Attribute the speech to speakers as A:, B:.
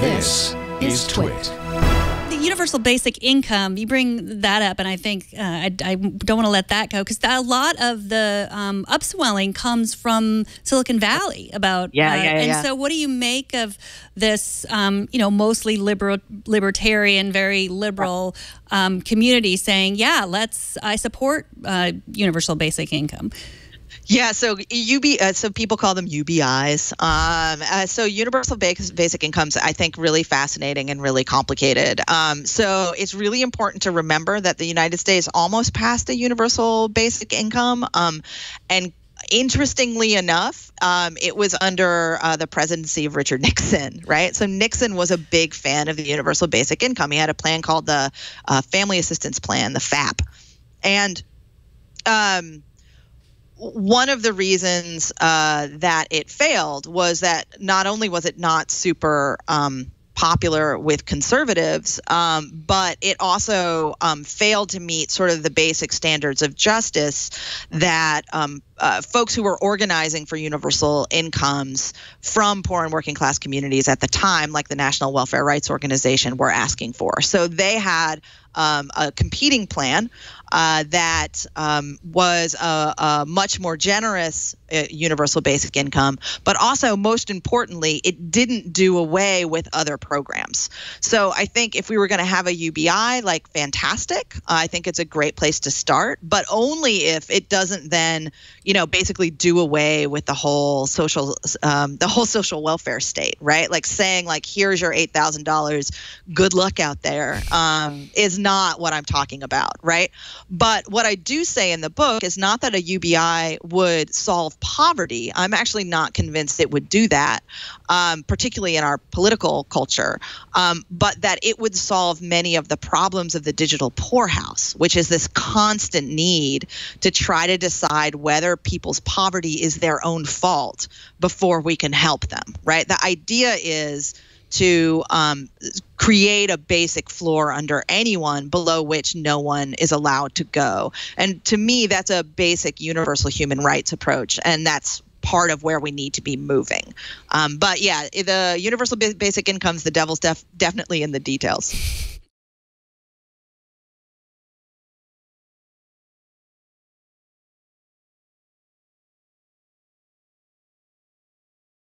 A: This is TWiT.
B: The universal basic income, you bring that up, and I think I don't want to let that go, because a lot of the upswelling comes from Silicon Valley about and so what do you make of this mostly libertarian, very liberal community saying, I support universal basic income?
C: Yeah, so so people call them UBIs. So universal basic incomes, I think, really fascinating and really complicated. So it's really important to remember that the United States almost passed a universal basic income, and interestingly enough, it was under the presidency of Richard Nixon, right? So Nixon was a big fan of the universal basic income. He had a plan called the Family Assistance Plan, the FAP, and one of the reasons that it failed was that not only was it not super popular with conservatives, but it also failed to meet sort of the basic standards of justice that folks who were organizing for universal incomes from poor and working class communities at the time, like the National Welfare Rights Organization, were asking for. So they had a competing plan that was a much more generous universal basic income, but also, most importantly, it didn't do away with other programs. So I think if we were going to have a UBI, like, fantastic. I think it's a great place to start, but only if it doesn't then, basically do away with the whole social welfare state, right? Like saying, like, here's your $8,000, good luck out there, is not what I'm talking about, right? But what I do say in the book is not that a UBI would solve poverty. I'm actually not convinced it would do that, particularly in our political culture, but that it would solve many of the problems of the digital poorhouse, which is this constant need to try to decide whether people's poverty is their own fault before we can help them, right? The idea is to create a basic floor under anyone below which no one is allowed to go. And to me, that's a basic universal human rights approach, and that's part of where we need to be moving. But yeah, the universal basic income's the devil's definitely in the details.